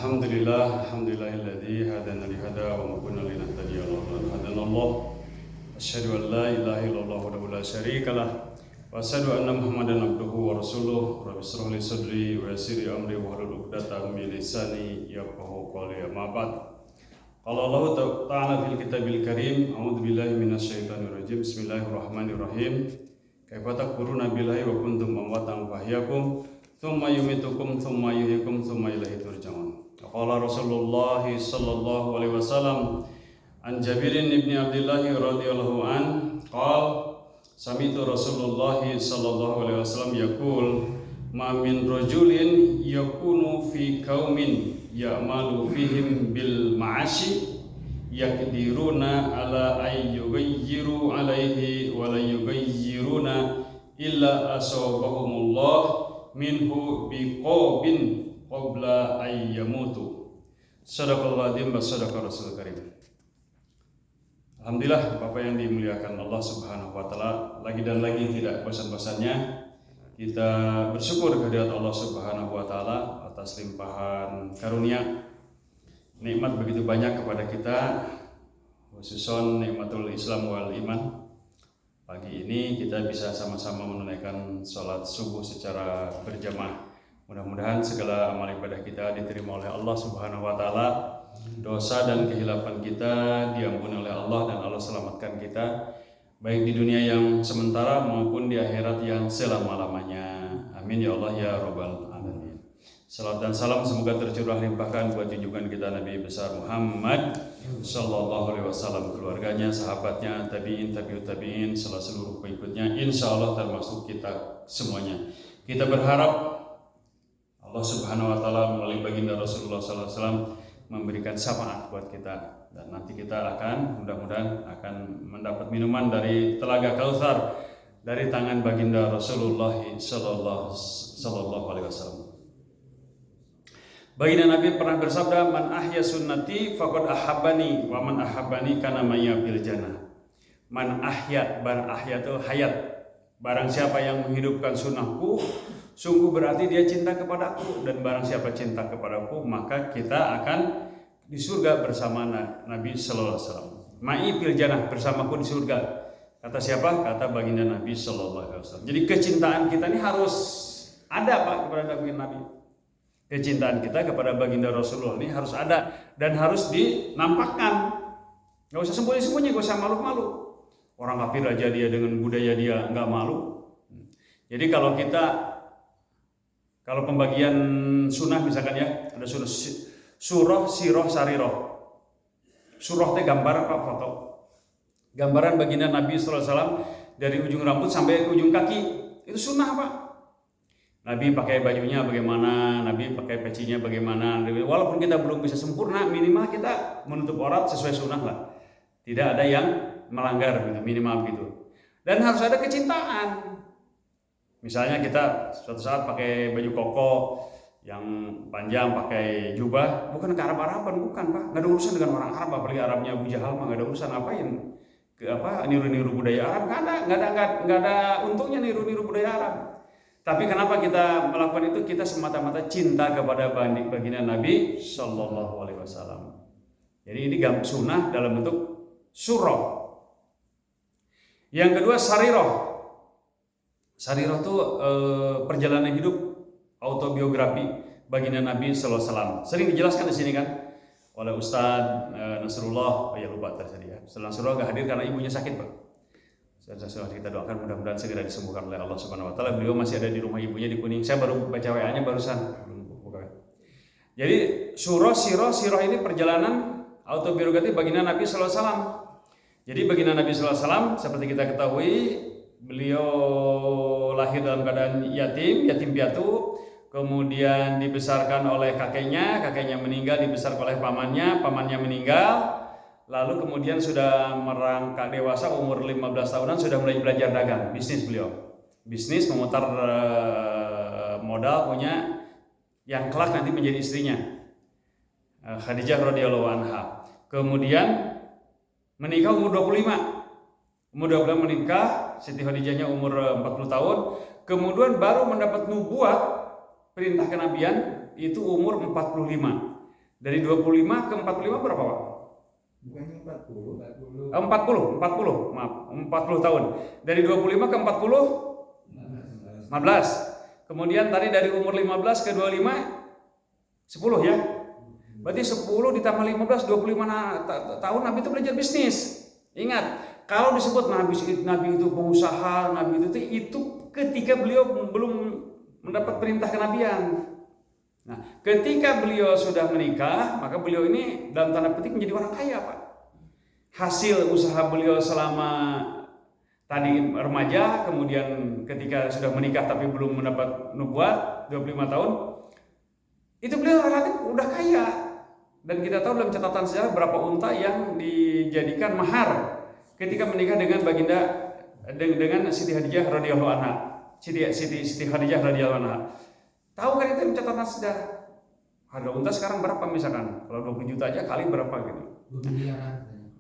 Alhamdulillahilladzi hadana li hada wa ma kunna linahtadiya laula an hadanallah. Asyhadu an la ilaha illallah wahdahu la syarikalah wa asyhadu anna Muhammadan abduhu wa rasuluh. Rabbi shrah li sadri wa yassir li amri wahlul 'uqdatam min lisani yafqahu qawli. Amma ba'd. Qala Allah ta'ala fil kitabil karim, a'udzu billahi minasyaitonir rajim. Bismillahirrahmanirrahim. Kaifa takfuruna billahi wa kuntum amwatan fahyakum thumma yumitukum thumma yuhyikum thumma ilaihi turja'un. Qala Rasulullah sallallahu alaihi wasallam an Jabirin ibn Abdullah radhiyallahu an qala sami'tu Rasulullah sallallahu alaihi wasallam yaqul ma min rajulin yakunu fi qaumin ya'malu fihim bil ma'ashi yaqdiruna ala ay yughayyiru alaihi wa la yughayyiruna illa asabahumullah minhu biqabin qabla ay yamutu. Shadaqallahu adzim wa shadaqa rasul karim. Alhamdulillah, Bapak yang dimuliakan Allah Subhanahu wa taala, lagi dan lagi tidak bosan-bosannya kita bersyukur kehadirat Allah Subhanahu wa taala atas limpahan karunia nikmat begitu banyak kepada kita, khususon nikmatul Islam wal iman. Pagi ini kita bisa sama-sama menunaikan sholat subuh secara berjamaah. Mudah-mudahan segala amal ibadah kita diterima oleh Allah Subhanahu wa taala. Dosa dan kehilapan kita diampuni oleh Allah dan Allah selamatkan kita baik di dunia yang sementara maupun di akhirat yang selama-lamanya. Amin ya Allah ya rabbal alamin. Salam dan salam semoga tercurah limpahkan buat junjungan kita Nabi besar Muhammad sallallahu alaihi wasallam, keluarganya, sahabatnya, tabi'in, tabi'ut tabi'in, seluruh pengikutnya, insyaallah termasuk kita semuanya. Kita berharap Allah Subhanahu wa taala melalui baginda Rasulullah sallallahu alaihi wasallam memberikan syafaat buat kita, dan nanti kita akan mudah-mudahan akan mendapat minuman dari telaga Kautsar dari tangan baginda Rasulullah sallallahu alaihi wasallam. Baginda Nabi pernah bersabda, man ahya sunnati faqad ahabbani wa man ahabbani kana maya bil jannah. Man ahya, bar ahya itu hayat. Barang siapa yang menghidupkan sunnahku, sungguh berarti dia cinta kepadaku, dan barang siapa cinta kepadaku maka kita akan di surga bersama Nabi sallallahu alaihi wasallam. Ma'i fil jannah, bersamaku di surga. Kata siapa? Kata baginda Nabi sallallahu alaihi wasallam. Jadi kecintaan kita ini harus ada Pak kepada Nabi. Kecintaan kita kepada baginda Rasulullah ini harus ada dan harus dinampakkan. Gak usah sembunyi-sembunyi, gak usah malu-malu. Orang kafir aja dia dengan budaya dia nggak malu. Jadi kalau pembagian sunnah misalkan ya, ada surah, siroh, sariroh. Surah itu gambar apa foto? Gambaran baginda Nabi sallallahu alaihi wasallam dari ujung rambut sampai ujung kaki. Itu sunnah Pak. Nabi pakai bajunya bagaimana, Nabi pakai pecinya bagaimana. Walaupun kita belum bisa sempurna, minimal kita menutup aurat sesuai sunnah lah. Tidak ada yang melanggar gitu, minimal gitu. Dan harus ada kecintaan. Misalnya kita suatu saat pakai baju koko yang panjang, pakai jubah, bukan ke Arab-Araban, bukan Pak. Nggak ada urusan dengan orang Arab, apalagi Arabnya Abu Jahal mah nggak ada urusan ngapain. Niru-niru budaya Arab, nggak ada untungnya niru-niru budaya Arab. Tapi kenapa kita melakukan itu? Kita semata-mata cinta kepada baginda Nabi sallallahu alaihi wasallam. Jadi ini sunnah dalam bentuk surah. Yang kedua sariroh. Sariroh itu perjalanan hidup, autobiografi baginda Nabi sallallahu alaihi wasallam. Sering dijelaskan di sini kan oleh Ustaz Nasrullah. Oh ya lupa tadi ya. Ustaz Nasrullah enggak hadir karena ibunya sakit, Pak. Ustaz kita doakan mudah-mudahan segera disembuhkan oleh Allah Subhanahu wa taala. Beliau masih ada di rumah ibunya di Kuning. Saya baru baca WA-nya barusan. Jadi surah, siroh ini perjalanan autobiografi baginda Nabi sallallahu alaihi wasallam. Jadi baginda Nabi sallallahu alaihi wasallam seperti kita ketahui, beliau lahir dalam keadaan yatim piatu, kemudian dibesarkan oleh kakeknya meninggal, dibesarkan oleh pamannya meninggal, lalu kemudian sudah merangkak dewasa umur 15 tahunan sudah mulai belajar dagang, bisnis beliau. Bisnis memutar modal punya yang kelak nanti menjadi istrinya, Khadijah radhiyallahu anha. Kemudian menikah umur 25. Umur 25 menikah, Siti Khadijahnya umur 40 tahun. Kemudian baru mendapat nubuat, perintah kenabian itu umur 45. Dari 25 ke 45 berapa Pak? Bukannya 40. 40, maaf, 40 tahun. Dari 25 ke 40 15. Kemudian tadi dari umur 15 ke 25 10 ya. Berarti 10 ditambah 15 25 tahun Nabi itu belajar bisnis. Ingat, kalau disebut Nabi itu pengusaha, Nabi itu ketika beliau belum mendapat perintah kenabian. Nah, ketika beliau sudah menikah, maka beliau ini dalam tanda petik menjadi orang kaya, Pak. Hasil usaha beliau selama tadi remaja, kemudian ketika sudah menikah tapi belum mendapat nubuat 25 tahun, itu beliau relatif udah kaya. Dan kita tahu dalam catatan sejarah berapa unta yang dijadikan mahar ketika menikah dengan baginda dengan Siti Khadijah radhiyallahu anha. Siti Khadijah radhiyallahu anha. Tahu kan itu dalam catatan sejarah. Harga unta sekarang berapa misalkan? Kalau 20 juta aja kali berapa gitu?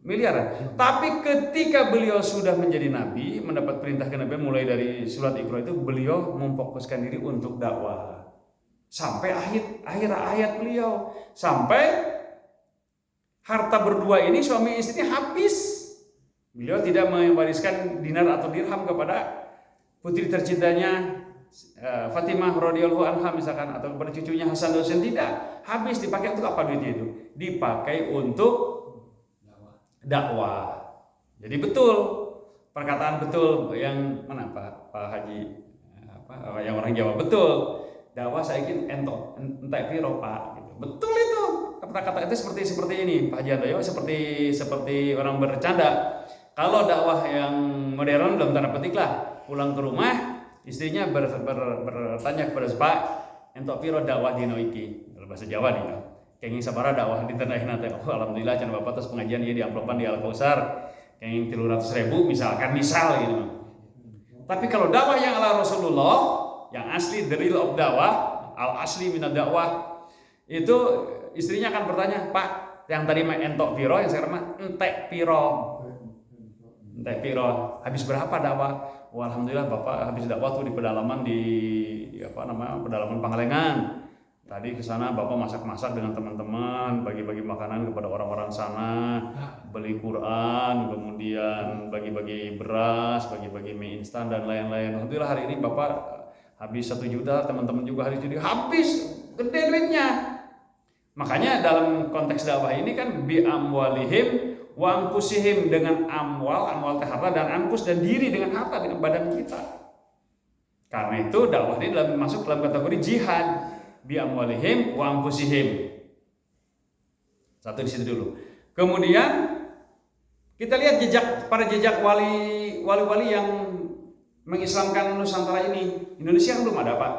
Miliaran. Tapi ketika beliau sudah menjadi nabi, mendapat perintah kenabian mulai dari surat Iqra itu, beliau memfokuskan diri untuk dakwah. Sampai akhir hayat beliau, sampai harta berdua ini suami istrinya habis. Beliau tidak mewariskan dinar atau dirham kepada putri tercintanya Fatimah radhiyallahu anha misalkan, atau kepada cucunya Hasan dan Husain, tidak. Habis dipakai untuk apa duitnya itu? Dipakai untuk dakwah. Jadi betul, perkataan betul yang mana Pak Haji yang orang Jawa, betul. Dakwah saya ingin entek piro Pak gitu. Betul itu. Kata-kata itu seperti ini Pak Haji Handoyo, seperti orang bercanda. Kalau dakwah yang modern dalam tanda petik lah, pulang ke rumah istrinya bertanya kepada Pak, entok piro dakwah dino iki, dalam bahasa Jawa nih. Kenging sabara dakwah di tanah nate. Oh, alhamdulillah can Bapak terus pengajian ieu diamplopan di Al-Kausar. Kenging 300.000 misalkan misal gitu. Tapi kalau dakwah yang ala Rasulullah, yang asli the real of dakwah, al asli minad dakwah, itu istrinya akan bertanya, "Pak, yang tadi mah entok piro, yang sekarang mah entek piro." Entek piro. Habis berapa dakwah? Oh, alhamdulillah Bapak habis dakwah tuh di pedalaman pedalaman Pangalengan. Tadi ke sana Bapak masak-masak dengan teman-teman, bagi-bagi makanan kepada orang-orang sana, beli Quran, kemudian bagi-bagi beras, bagi-bagi mie instan dan lain-lain. Alhamdulillah hari ini Bapak habis 1 juta, teman-teman juga hari ini habis gede duitnya. Makanya dalam konteks dakwah ini kan bi amwalihim wa anfusihim, dengan amwal harta, dan anfus dan diri dengan harta, dengan badan kita. Karena itu dakwah ini masuk dalam kategori jihad. Bi amwalihim wa anfusihim. Satu di situ dulu. Kemudian kita lihat jejak wali-wali yang mengislamkan Nusantara ini. Indonesia kan belum ada, Pak.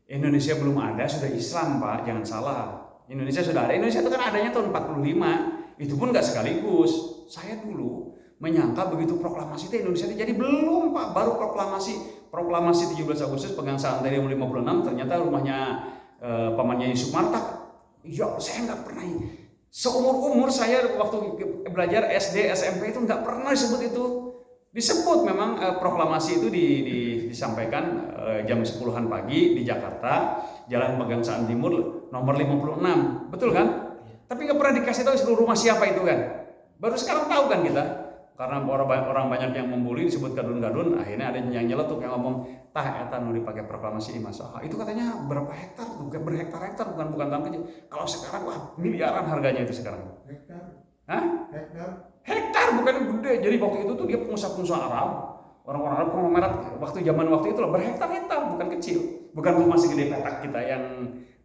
Indonesia belum ada, sudah Islam, Pak. Jangan salah. Indonesia sudah ada. Indonesia itu kan adanya tahun 45. Itu pun nggak sekaligus. Saya dulu menyangka begitu proklamasi itu Indonesia itu jadi belum, Pak. Baru proklamasi 17 Agustus pegang Santerium 56, ternyata rumahnya pamannya Yusuf Martak. Ya, saya nggak pernah, seumur saya waktu belajar SD SMP itu nggak pernah disebut itu. Disebut memang proklamasi itu disampaikan jam 10-an pagi di Jakarta, Jalan Pegangsaan Timur nomor 56. Betul kan? Tapi nggak pernah dikasih tahu seluruh rumah siapa itu kan. Baru sekarang tahu kan kita. Karena orang banyak yang membuli disebut gadun-gadun, akhirnya ada yang nyeletuk yang ngomong, "Tah eta nu dipake proklamasi masalah." Itu katanya berapa hektar tuh? Berhektar-hektar, bukan tanah kecil. Kalau sekarang wah miliaran harganya itu sekarang. Hektar. Hah? Hektar Bukan gede. Jadi waktu itu tuh dia pengusaha Arab. Orang-orang Arab konglomerat zaman waktu itu loh, berhektar-hektar, bukan kecil. Bukan rumah segede petak kita yang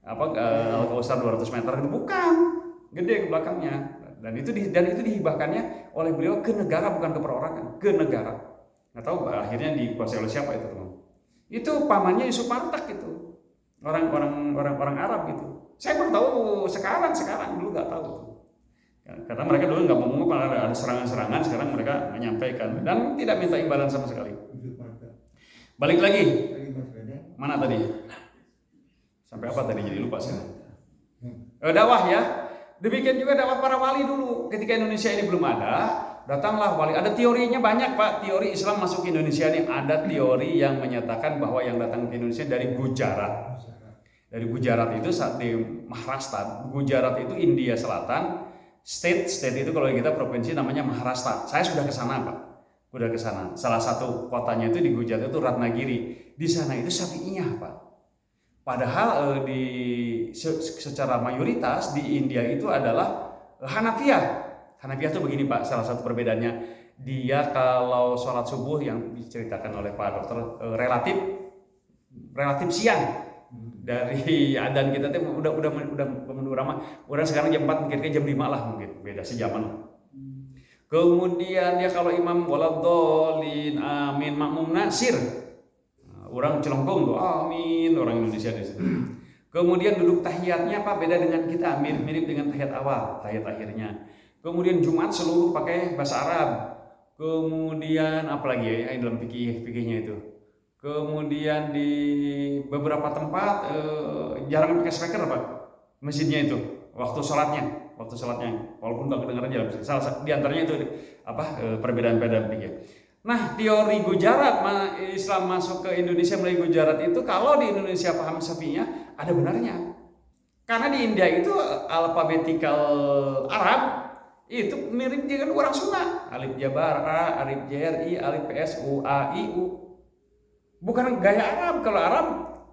Al-Kausar 200 meter itu, bukan. Gede ke belakangnya. Dan itu dihibahkannya oleh beliau ke negara, bukan ke perorangan, ke negara. Nggak tahu akhirnya dikuasai oleh siapa itu, teman. Itu pamannya Yusuf Martak itu, orang Arab gitu. Saya baru tahu sekarang dulu nggak tahu. Karena mereka dulu nggak mau ngomong, ada serangan-serangan, sekarang mereka menyampaikan dan tidak minta imbalan sama sekali. Balik lagi, mana tadi? Sampai apa tadi, jadi lupa saya. Dakwah ya. Demikian juga dakwah para wali dulu. Ketika Indonesia ini belum ada, datanglah wali. Ada teorinya banyak, Pak. Teori Islam masuk ke Indonesia ini ada teori yang menyatakan bahwa yang datang ke Indonesia dari Gujarat. Dari Gujarat itu saat di Maharashtra. Gujarat itu India Selatan. State itu kalau kita provinsi namanya Maharashtra. Saya sudah ke sana, Pak. Udah ke sana. Salah satu kotanya itu di Gujarat itu Ratnagiri. Di sana itu Syafi'iyah, Pak. Padahal secara mayoritas di India itu adalah Hanafiyah. Hanafiyah itu begini, Pak, salah satu perbedaannya. Dia kalau sholat subuh yang diceritakan oleh Pak Dokter relatif siang. Dari adzan kita tuh udah sekarang jam 4 mungkin jam 5 lah, mungkin beda sejaman. Kemudian dia kalau imam waladhdallin amin makmum nasir. Orang celongkong tuh amin, orang Indonesia di situ. Kemudian duduk tahiyatnya apa beda dengan kita, mirip dengan tahiyat awal, tahiyat akhirnya. Kemudian Jumat seluruh pakai bahasa Arab. Kemudian apalagi ya dalam fikihnya itu. Kemudian di beberapa tempat jarang pakai speaker, Pak, mesinnya itu waktu sholatnya walaupun nggak kedengaran jalan. Salah di antaranya itu perbedaan fikih. Nah, teori Gujarat Islam masuk ke Indonesia melalui Gujarat itu kalau di Indonesia paham Syafi'iyah ada benarnya. Karena di India itu alfabetikal Arab itu mirip dengan orang Sunda. Alif Jabar A, alif JRI, alif PS U A I U. Bukan gaya Arab. Kalau Arab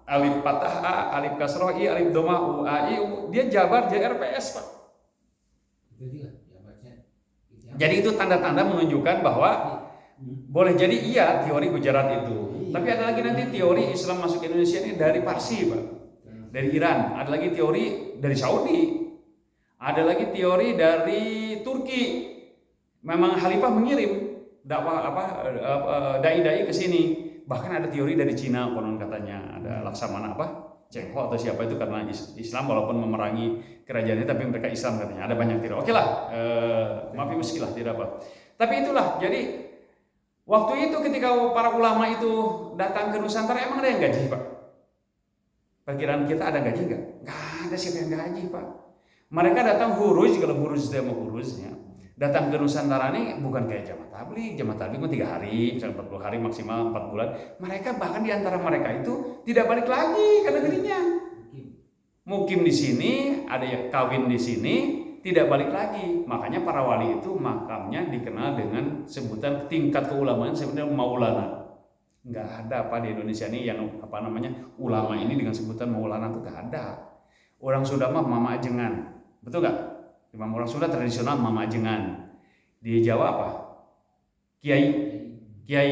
alif Fathah A, alif Kasroh I, alif Dhamma U A I U. Dia Jabar JR PS, Pak. Jadi itu tanda-tanda menunjukkan bahwa boleh jadi iya teori Gujarat itu. Tapi ada lagi nanti teori Islam masuk ke Indonesia ini dari Parsi, Pak. Dari Iran. Ada lagi teori dari Saudi. Ada lagi teori dari Turki. Memang Khalifah mengirim dakwah dai-dai ke sini. Bahkan ada teori dari Cina konon katanya. Ada Laksamana Cheng Ho atau siapa itu karena Islam walaupun memerangi kerajaannya tapi mereka Islam katanya. Ada banyak teori. Oke lah, maaf meskilah tidak apa. Tapi itulah. Jadi waktu itu ketika para ulama itu datang ke Nusantara emang ada yang gaji, Pak? Perkiraan kita ada gaji nggak? Nggak ada siapa yang gaji, Pak. Mereka datang huruz, kalau huruz dia mau huruznya. Datang ke Nusantara ini bukan kayak jamaah tabligh mah 3 hari, misalnya 40 hari maksimal 4 bulan. Mereka bahkan di antara mereka itu tidak balik lagi ke negerinya. Mukim di sini, ada yang kawin di sini, tidak balik lagi. Makanya para wali itu makamnya dikenal dengan sebutan tingkat keulamaan sebenarnya maulana. Nggak ada di Indonesia ini yang ulama ini dengan sebutan maulana itu nggak ada. Orang Sunda mah mama ajengan, betul nggak? Imam orang Sunda tradisional mama ajengan. Di Jawa apa? Kiai.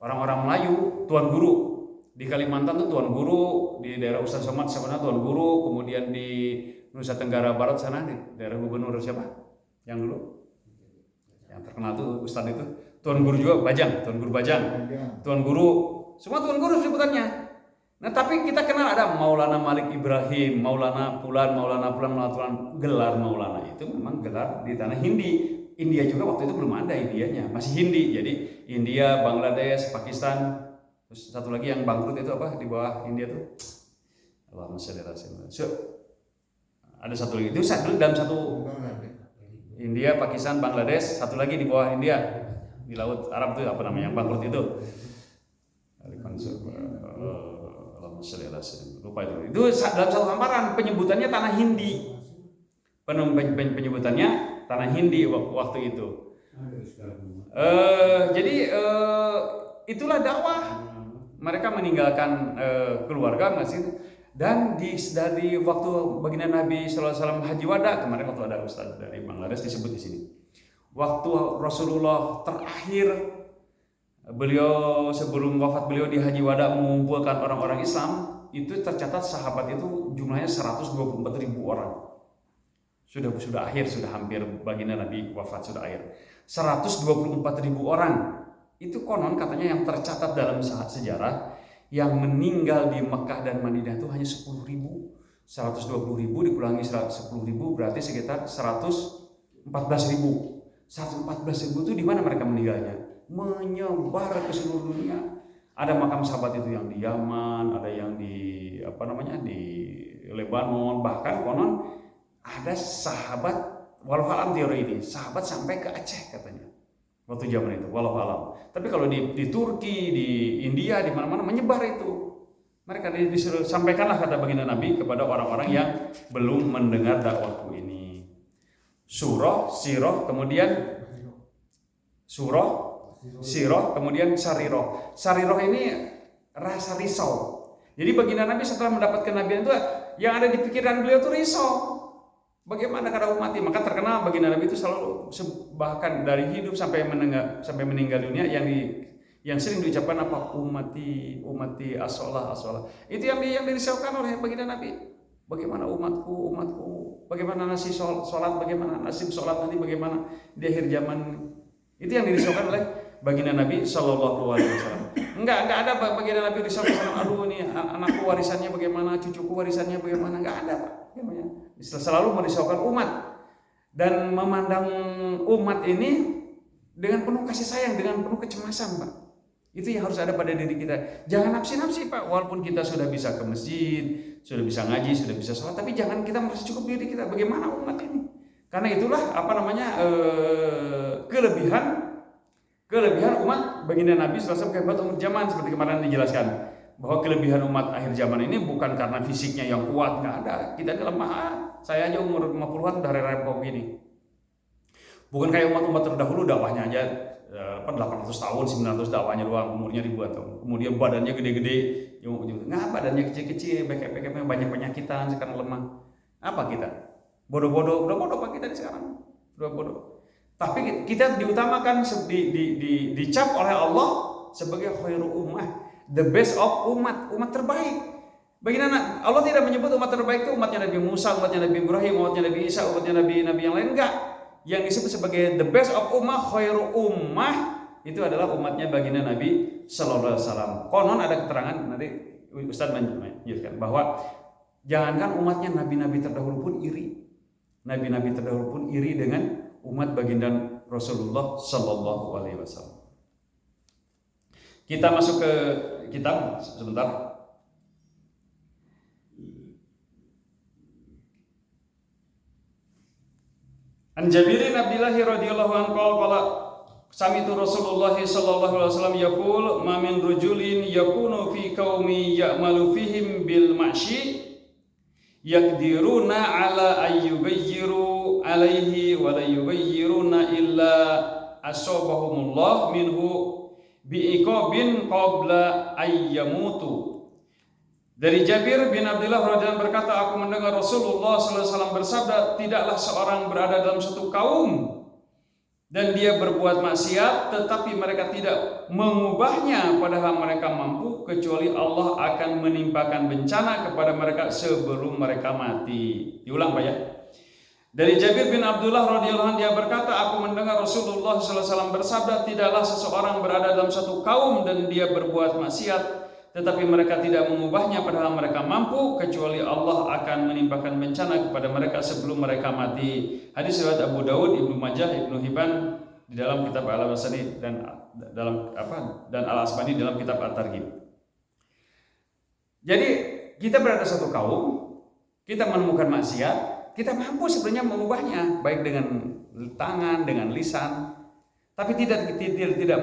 Orang-orang Melayu tuan guru. Di Kalimantan tuh tuan guru, di daerah Ustaz Somad sana tuan guru, kemudian di Nusa Tenggara Barat sana di daerah gubernur siapa? Yang dulu? Yang terkenal tuh Ustaz itu. Tuan guru juga Bajang, tuan guru Bajang. Tuan guru, semua tuan guru sebutannya. Nah, tapi kita kenal ada Maulana Malik Ibrahim, Maulana Pulan, gelar Maulana itu memang gelar di tanah Hindi. India juga waktu itu belum ada Indianya, masih Hindi. Jadi India, Bangladesh, Pakistan, terus satu lagi yang bangkrut itu apa di bawah India tuh? Allahumma sholli ala sayyidina. Ada satu lagi itu dalam satu India, Pakistan, Bangladesh, satu lagi di bawah India di Laut Arab itu apa namanya yang bangkrut itu? Lupa itu. Itu dalam satu hamparan penyebutannya tanah Hindi. Penyebutannya tanah Hindi waktu itu. Jadi itulah dakwah. Mereka meninggalkan keluarga dan dari waktu baginda Nabi SAW haji wada kemarin waktu ada Ustaz dari Bangladesh disebut di sini. Waktu Rasulullah terakhir beliau sebelum wafat beliau di haji wada mengumpulkan orang-orang Islam itu tercatat sahabat itu jumlahnya 124.000 orang. Sudah akhir, sudah hampir baginda Nabi wafat sudah akhir. 124.000 orang. Itu konon katanya yang tercatat dalam sejarah yang meninggal di Mekah dan Madinah itu hanya 10.000. 120.000 dikurangi 10.000 berarti sekitar 114.000. 114.000 itu di mana mereka meninggalnya? Menyebar ke seluruh dunia. Ada makam sahabat itu yang di Yaman, ada yang di di Lebanon, bahkan konon ada sahabat, walau alam teori ini, sahabat sampai ke Aceh katanya. Waktu zaman itu, walau alam. Tapi kalau di Turki, di India, di mana-mana menyebar itu. Mereka disuruh sampaikanlah kata baginda Nabi kepada orang-orang yang belum mendengar dakwahku ini. Surah, siroh, kemudian surah, siroh, kemudian sariroh. Sariroh ini rasa risau. Jadi baginda Nabi setelah mendapatkan kenabian itu, yang ada di pikiran beliau itu risau. Bagaimana keadaan umat ini? Maka terkenal baginda Nabi itu selalu bahkan dari hidup sampai meninggal dunia yang sering diucapkan apa? Umati as-sholah. Itu yang dirisaukan oleh baginda Nabi. Bagaimana umatku, bagaimana nasib sholat, bagaimana nasib sholat nanti, bagaimana di akhir zaman. Itu yang dirisaukan oleh baginda Nabi Shallallahu Alaihi Wasallam. Enggak ada baginda Nabi risaukan, aduh ini anakku warisannya bagaimana, cucuku warisannya bagaimana, enggak ada Pak. Selalu merisaukan umat dan memandang umat ini dengan penuh kasih sayang, dengan penuh kecemasan Pak. Itu yang harus ada pada diri kita. Jangan nafsi Pak, walaupun kita sudah bisa ke masjid, sudah bisa ngaji, sudah bisa sholat, tapi jangan kita merasa cukup diri kita. Bagaimana umat ini? Karena itulah kelebihan umat baginda Nabi SAW kehebat umur zaman, seperti kemarin dijelaskan bahwa kelebihan umat akhir zaman ini bukan karena fisiknya yang kuat, nggak ada. Kita ini lemah. Saya aja umur 50-an udah repot begini. Bukan kayak umat-umat terdahulu dakwahnya aja 800 tahun, 900 dakwahnya doang, umurnya ribuan tahun. Kemudian badannya gede-gede, badannya kecil-kecil, bekek-bekeknya banyak penyakitan, sekarang lemah. Apa kita? Bodoh-bodoh Pak kita sekarang. Bodoh. Tapi kita diutamakan, dicap oleh Allah sebagai khairu ummah, the best of umat terbaik. Bagaimana? Allah tidak menyebut umat terbaik itu umatnya Nabi Musa, umatnya Nabi Ibrahim, umatnya Nabi Isa, umatnya Nabi yang lain, enggak. Yang disebut sebagai the best of ummah, khairu ummah, itu adalah umatnya baginda Nabi Sallallahu Alaihi Wasallam. Konon ada keterangan, nanti Ustaz menjelaskan bahwa jangankan umatnya nabi-nabi terdahulu pun iri. Nabi-nabi terdahulu pun iri dengan umat baginda Rasulullah Sallallahu Alaihi Wasallam. Kita masuk ke kitab sebentar. An Jabirin Abdillah radhiyallahu anhu qala sami'tu Rasulullah sallallahu alaihi wasallam yaqul ma min rajulin yakunu fi qaumi ya'malu fihim bil ma'syi yaqdiruna ala ayyughayyiru alaihi wa la yughayyiruna illa asabahumullah minhu bi'iqabin qabla ayyamutu. Dari Jabir bin Abdullah radhiyallahu anhu berkata, aku mendengar Rasulullah sallallahu alaihi wasallam bersabda, tidaklah seorang berada dalam suatu kaum dan dia berbuat maksiat tetapi mereka tidak mengubahnya padahal mereka mampu, kecuali Allah akan menimpakan bencana kepada mereka sebelum mereka mati. Diulang Pak ya. Dari Jabir bin Abdullah radhiyallahu anhu dia berkata, aku mendengar Rasulullah sallallahu alaihi wasallam bersabda, tidaklah seseorang berada dalam suatu kaum dan dia berbuat maksiat tetapi mereka tidak mengubahnya padahal mereka mampu, kecuali Allah akan menimpakan bencana kepada mereka sebelum mereka mati. Hadis riwayat Abu Daud, Ibnu Majah, Ibnu Hibban di dalam kitab Al-Asbani dan Al-Asbani dalam kitab At-Targhib. Jadi kita berada satu kaum, kita menemukan maksiat, kita mampu sebenarnya mengubahnya baik dengan tangan, dengan lisan, tapi tidak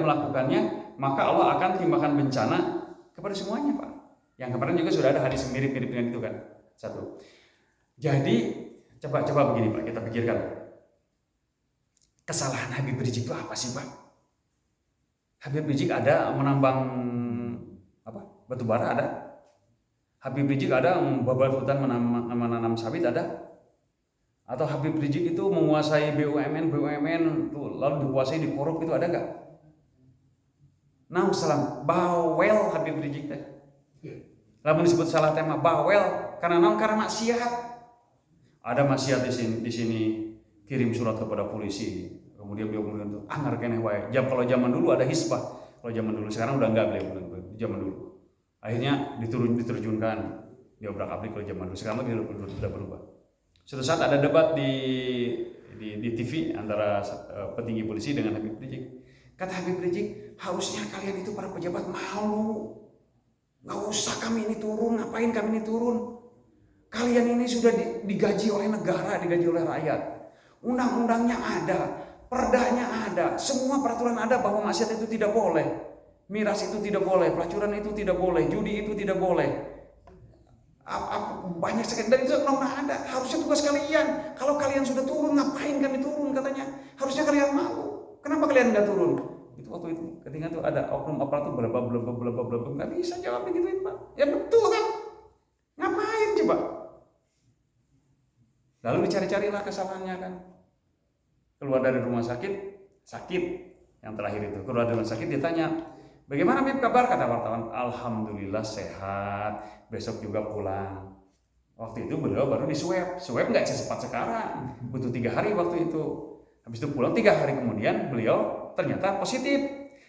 melakukannya, maka Allah akan timpakan bencana kepada semuanya Pak. Yang kemarin juga sudah ada hadis mirip-mirip dengan itu kan. Satu. Jadi coba begini Pak, kita pikirkan. Kesalahan Habib Rizik itu apa sih Pak? Habib Rizik ada menambang batu bara ada. Habib Rizik ada membabat hutan menanam sawit ada. Atau Habib Rizik itu menguasai BUMN lalu dikuasai dikorup itu ada nggak? Nah, salam bawel Habib Rizik teh. Lamun disebut salah tema bawel karena maksiat. Ada maksiat di sini kirim surat kepada polisi. Kemudian beliau tuh anggar keneh wae. Kalau zaman dulu ada hisbah. Kalau zaman dulu, sekarang udah enggak beliau zaman dulu. Akhirnya diterjunkan dia obrak-abrik kalau zaman dulu. Sekarang dia sudah berubah. Suatu saat ada debat di TV antara petinggi polisi dengan Habib Rizik. Kata Habib Rizik, harusnya kalian itu para pejabat malu. Gak usah kami ini turun, ngapain kami ini turun? Kalian ini sudah digaji oleh negara, digaji oleh rakyat. Undang-undangnya ada, perdanya ada, semua peraturan ada bahwa maksiat itu tidak boleh. Miras itu tidak boleh, pelacuran itu tidak boleh, judi itu tidak boleh. banyak sekali dan itu nggak ada. Harusnya tugas kalian. Kalau kalian sudah turun, ngapain kami turun katanya? Harusnya kalian malu. Kenapa kalian nggak turun? Itu waktu itu ketika itu ada oknum aparatur berapa nggak bisa jawab begituin Pak. Ya betul kan? Ngapain coba? Lalu dicari-carilah kesalahannya kan. Keluar dari rumah sakit yang terakhir itu keluar dari rumah sakit ditanya, bagaimana Bib kabar? Kata wartawan, alhamdulillah sehat, besok juga pulang. Waktu itu beliau baru di swab nggak secepat sekarang, butuh 3 hari waktu itu. Habis itu pulang 3 hari kemudian beliau ternyata positif.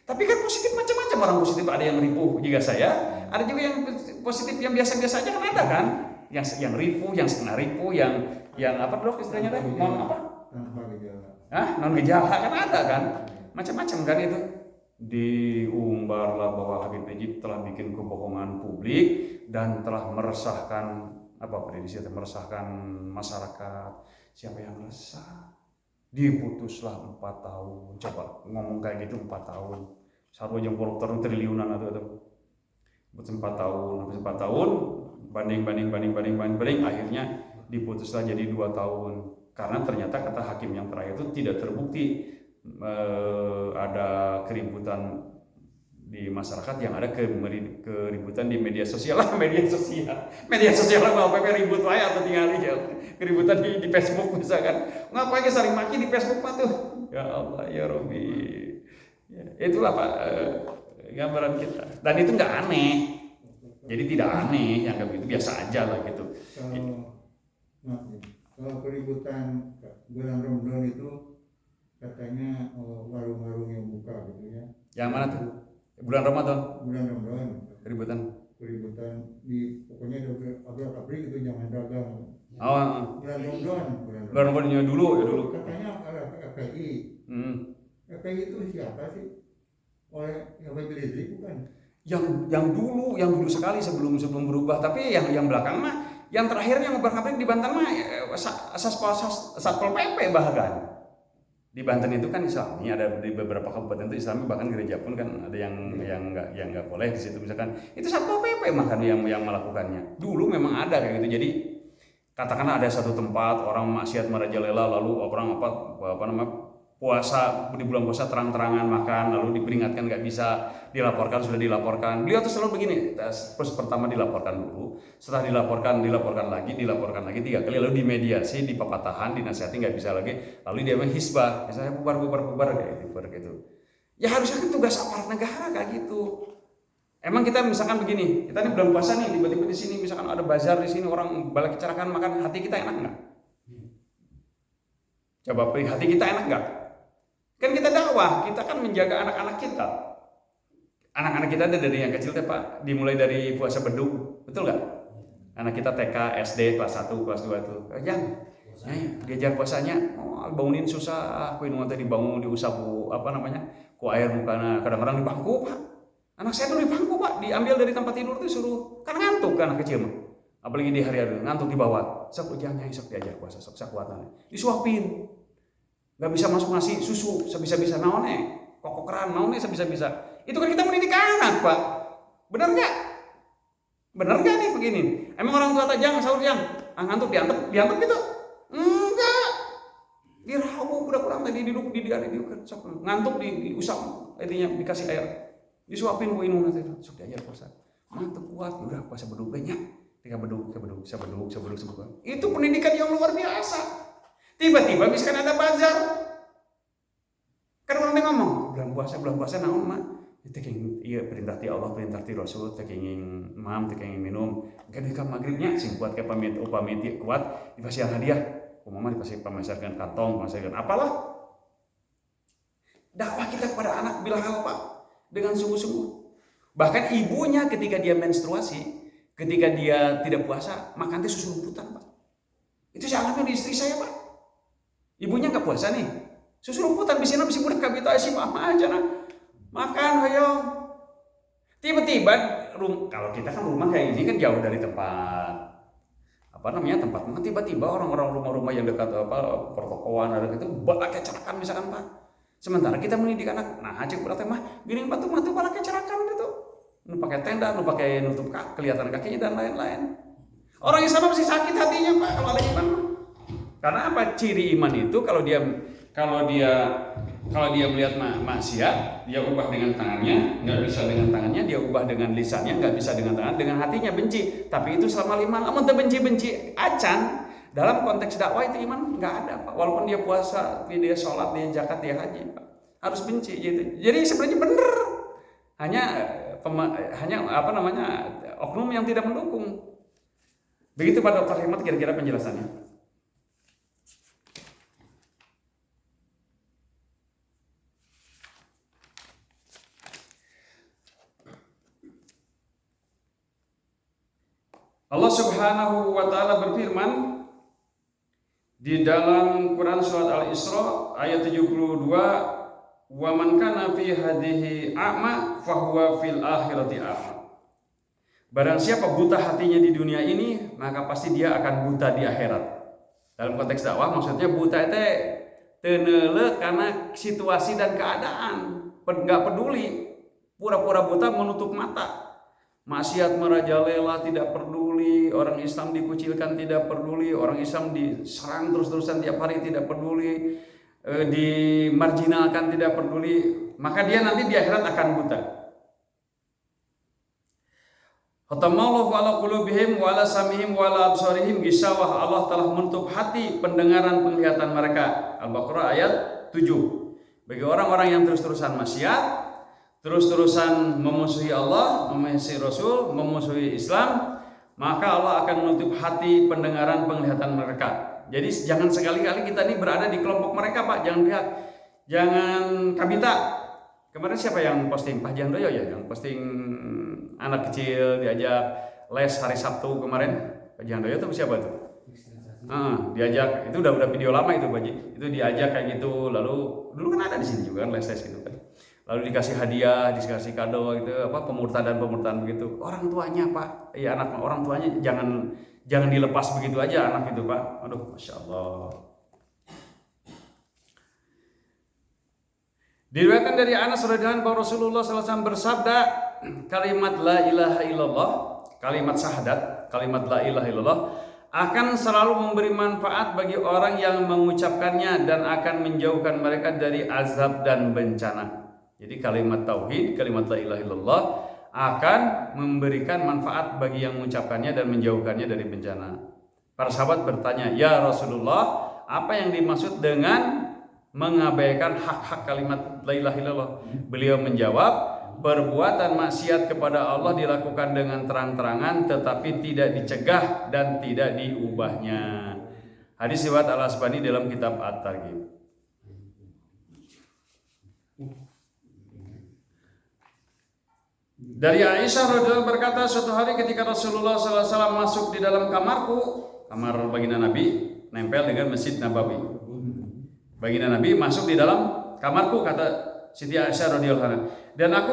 Tapi kan positif macam-macam orang positif, ada yang ripuh juga saya, ada juga yang positif yang biasa-biasa aja kan ada kan, yang ripuh, yang setengah ripuh, yang apa dok istilahnya teh, non apa? Non gejala kan ada kan, macam-macam kan itu. Diumbarlah bahwa Habib Najib telah bikin kebohongan publik dan telah meresahkan meresahkan masyarakat. Siapa yang resah? Diputuslah 4 tahun. Coba ngomong kayak gitu 4 tahun. Satu aja koruptor triliunan atau 4 tahun, habis 4 tahun banding akhirnya diputuslah jadi 2 tahun. Karena ternyata kata hakim yang terakhir itu tidak terbukti ada keributan di masyarakat, yang ada keributan di media sosial media sosial apa ribut wae atau tinggal keributan di Facebook misalkan, ngapain saling maki di Facebook Pak tuh, ya Allah ya Robi, ya, itulah Pak gambaran kita, dan itu nggak aneh, jadi tidak aneh, yang kayak gitu biasa aja lah gitu. Kalau keributan bulan Ramadan itu katanya warung-warung yang buka gitu ya. Yang mana tuh? Bulan Ramadan. Bulan Ramadan. Keributan di pokoknya April itu jangan dagang. Oh. Bulan Ramadan. Bulan Ramadan dulu. Katanya ada FPI. FPI itu siapa sih? Oleh Habib Rizik bukan? Yang dulu sekali sebelum berubah, tapi yang belakang mah, yang terakhirnya ngobrol-ngobrol di Banten mah Satpol PP bahkan. Di Banten itu kan Islami, ada di beberapa kabupaten itu Islami, bahkan gereja pun kan ada yang nggak boleh di situ misalkan. Itu Satpol PP makan yang melakukannya. Dulu memang ada kayak gitu. Jadi katakanlah ada satu tempat orang maksiat merajalela, lalu orang puasa di bulan puasa terang-terangan makan, lalu diperingatkan nggak bisa, sudah dilaporkan. Beliau tuh selalu begini, terus pertama dilaporkan dulu, setelah dilaporkan lagi 3 kali, lalu dimediasi, dipapatahan, dinasihati nggak bisa lagi, lalu dia menghisbah, misalnya bubar kayak gitu. Ya harusnya kan tugas aparat negara kayak gitu. Emang kita misalkan begini, kita ini bulan puasa nih, tiba-tiba di sini misalkan ada bazar di sini, orang balik kecelakaan makan, hati kita enak nggak? Coba hati kita enak nggak? Kan kita dakwah, kita kan menjaga anak-anak kita. Anak-anak kita dari yang kecil Pak, dimulai dari puasa beduk, betul nggak? Anak kita TK, SD, kelas 1, kelas 2 itu. Diajar puasanya, bangunin susah, kuing tadi dibangun diusap ku air mukana, kadang-kadang di bangku Pak. Anak saya dulu di bangku Pak, diambil dari tempat tidur tuh suruh, kan ngantuk kan anak kecil mah. Apalagi di hari-hari ngantuk di bawah. Sok ujangnya sok diajar puasa, sok sakuatan. Disuapin. Nggak bisa masuk nasi susu sebisa-bisa naonnya, kokokeran naonnya sebisa-bisa. Itu kan kita mendidik anak Pak, benar nggak nih begini? Emang orang tua jangan sahur ngantuk diantep gitu? Enggak, dirawu kurang tadi duduk di ngantuk diusap, intinya dikasih air, disuapin bu inung nanti sok diajar puasa, ngantuk kuat, udah puasa beduk banyak, ketika beduk. Itu pendidikan yang luar biasa. Tiba-tiba misalkan ada bazar, kan orang ngomong bulan puasa naon mah, iya perintah ti Allah, perintah ti Rasul, tekenging mam, tekenging minum, ketika maghribnya sing kuat ke pamit kuat dipasih hadiah, umumnya dipasih pemesakan kantong, pemesakan apalah. Dakwah kita kepada anak bilang apa dengan sungguh-sungguh. Bahkan ibunya ketika dia menstruasi, ketika dia tidak puasa, makan teh susu rumputan Pak. Itu saya alami di istri saya Pak. Ibunya nggak puasa nih, susu rumputan bisina bisa budak kabita si mama aja nah, makan ayo. Tiba-tiba kalau kita kan rumah kayak ini kan jauh dari tempat tempat makan. Tiba-tiba orang-orang rumah-rumah yang dekat pertokoan ada gitu balak kecelakaan misalkan Pak. Sementara kita mendidik anak, nah cek berarti mah gini batu balak kecelakaan gitu, nu pakai tenda, nu pakai nutup kelihatan kakinya dan lain-lain. Orang Islam pasti sakit hatinya Pak kalau ada iman. Karena apa? Ciri iman itu kalau dia melihat maksiat, dia ubah dengan tangannya, nggak bisa dengan tangannya, dia ubah dengan lisannya, nggak bisa dengan tangan, dengan hatinya benci. Tapi itu selama 5, namun benci acan. Dalam konteks dakwah itu iman nggak ada Pak. Walaupun dia puasa, dia sholat, dia zakat, dia haji Pak. Harus benci gitu. Jadi sebenarnya benar. Hanya oknum yang tidak mendukung. Begitu Pak Dr. Hikmat kira-kira penjelasannya. Allah Subhanahu wa taala berfirman di dalam Quran surat Al-Isra ayat 72, "Wa man kana fi hadhihi a'ma fahuwa fil akhirati a'ma." Barang siapa buta hatinya di dunia ini, maka pasti dia akan buta di akhirat. Dalam konteks dakwah maksudnya buta itu teneule karena situasi dan keadaan, enggak peduli, pura-pura buta menutup mata. Maksiat merajalela tidak peduli, orang Islam dikucilkan tidak peduli, orang Islam diserang terus-terusan tiap hari tidak peduli, dimarginalkan tidak peduli, maka dia nanti di akhirat akan buta. Khatamallahu ala qulubihim wa ala sam'ihim wa ala absarihim gisawah. Allah telah menutup hati, pendengaran, penglihatan mereka. Al-Baqarah ayat 7. Bagi orang-orang yang terus-terusan maksiat, terus-terusan memusuhi Allah, memusuhi Rasul, memusuhi Islam, maka Allah akan menutup hati, pendengaran, penglihatan mereka. Jadi jangan sekali-kali kita ini berada di kelompok mereka Pak. Jangan kabita. Kemarin siapa yang posting? Pak Jandoyo ya, yang posting anak kecil diajak les hari Sabtu kemarin. Pak Jandoyo itu siapa tuh? Diajak, itu udah video lama itu Pak Ji. Itu diajak kayak gitu, lalu dulu kan ada di sini juga les gitu kan. Lalu dikasih hadiah, dikasih kado gitu, pemurtadan begitu. Orang tuanya Pak, orang tuanya jangan dilepas begitu aja anak itu Pak. Aduh, Masya Allah. Diriwayatkan dari Anas radhiyallahu anhu bahwa Rasulullah SAW bersabda, kalimat la ilaha illallah, kalimat syahadat, kalimat la ilaha illallah akan selalu memberi manfaat bagi orang yang mengucapkannya dan akan menjauhkan mereka dari azab dan bencana. Jadi kalimat tauhid, kalimat la ilaha illallah akan memberikan manfaat bagi yang mengucapkannya dan menjauhkannya dari bencana. Para sahabat bertanya, "Ya Rasulullah, apa yang dimaksud dengan mengabaikan hak-hak kalimat la ilaha illallah?" Beliau menjawab, perbuatan maksiat kepada Allah dilakukan dengan terang-terangan tetapi tidak dicegah dan tidak diubahnya. Hadis riwayat Al-Asbani dalam kitab At-Targhib. Dari Aisyah radhiyallahu berkata, suatu hari ketika Rasulullah SAW masuk di dalam kamarku, kamar baginda Nabi nempel dengan Masjid Nabawi. Baginda Nabi masuk di dalam kamarku, kata Siti Aisyah radhiyallahu anha. Dan aku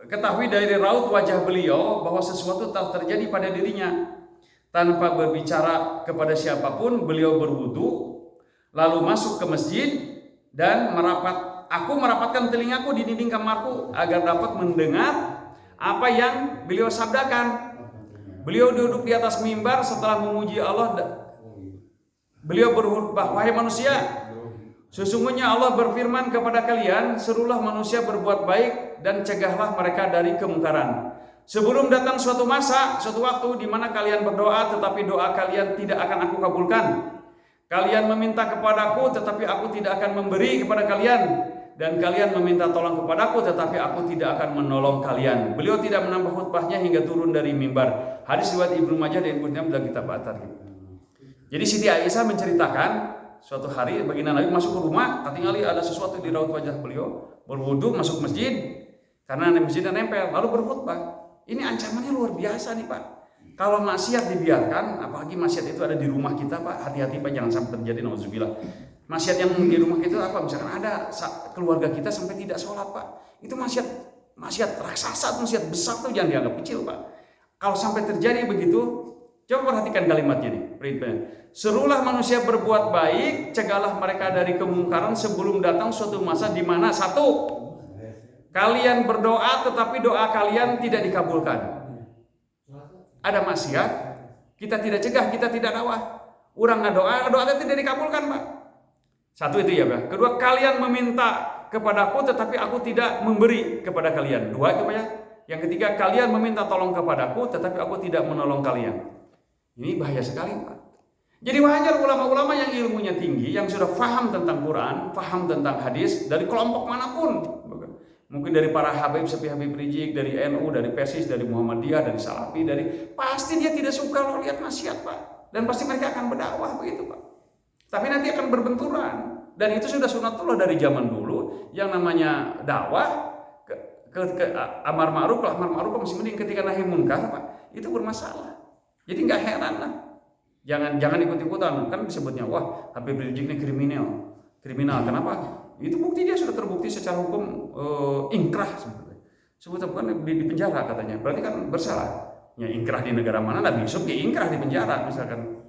ketahui dari raut wajah beliau bahwa sesuatu telah terjadi pada dirinya. Tanpa berbicara kepada siapapun, beliau berwudu, lalu masuk ke masjid dan aku merapatkan telingaku di dinding kamarku agar dapat mendengar apa yang beliau sabdakan. Beliau duduk di atas mimbar setelah memuji Allah. Beliau berkhutbah, wahai manusia, sesungguhnya Allah berfirman kepada kalian, serulah manusia berbuat baik dan cegahlah mereka dari kemungkaran. Sebelum datang suatu masa, suatu waktu di mana kalian berdoa tetapi doa kalian tidak akan aku kabulkan. Kalian meminta kepadaku tetapi aku tidak akan memberi kepada kalian. Dan kalian meminta tolong kepadaku tetapi aku tidak akan menolong kalian. Beliau tidak menambah khutbahnya hingga turun dari mimbar. Hadis riwayat Ibnu Majah dan Ibnu Hibban dalam kitab At-Targhib. Jadi Siti Aisyah menceritakan suatu hari baginda Nabi masuk ke rumah, ketinggali ada sesuatu di raut wajah beliau, berwudu masuk masjid karena masjidnya nempel, lalu berkhutbah. Ini ancamannya luar biasa nih Pak. Kalau maksiat dibiarkan, apalagi maksiat itu ada di rumah kita Pak, hati-hati Pak, jangan sampai terjadi nauzubillah. Maksiat yang di rumah kita apa? Misalkan ada keluarga kita sampai tidak sholat Pak, itu maksiat raksasa, maksiat besar tuh, jangan dianggap kecil Pak. Kalau sampai terjadi begitu, coba perhatikan kalimatnya nih, perintahnya. Serulah manusia berbuat baik, cegahlah mereka dari kemungkaran sebelum datang suatu masa di mana satu, kalian berdoa tetapi doa kalian tidak dikabulkan. Ada maksiat, Kita tidak cegah, kita tidak dakwah. Urang ngadoa, doa tidak dikabulkan, Pak. Satu itu ya, Pak. Kedua, kalian meminta kepadaku tetapi aku tidak memberi kepada kalian. Dua itu, Pak ya. Yang ketiga, kalian meminta tolong kepadaku tetapi aku tidak menolong kalian. Ini bahaya sekali, Pak. Jadi wajar ulama-ulama yang ilmunya tinggi, yang sudah paham tentang Quran, paham tentang hadis, dari kelompok manapun, mungkin dari para Habib seperti Habib Rizik, dari NU, dari PESIS, dari Muhammadiyah, dari Salafi, pasti dia tidak suka kalau lihat maksiat, Pak. Dan pasti mereka akan berdakwah begitu, Pak. Tapi nanti akan berbenturan. Dan itu sudah sunatullah dari zaman dulu, yang namanya dakwah ke amar ma'ruf, masih mending ketika nahi munkar, Pak, itu bermasalah. Jadi nggak heran lah. Jangan ikut-ikutan, kan disebutnya wah Habib Rizik ini kriminal. Kenapa? Itu bukti dia sudah terbukti secara hukum ingkrah sebetulnya bukan di penjara katanya. Berarti kan bersalah. Ya ingkrah di negara mana Nabi Yusuf ya ingkrah di penjara misalkan.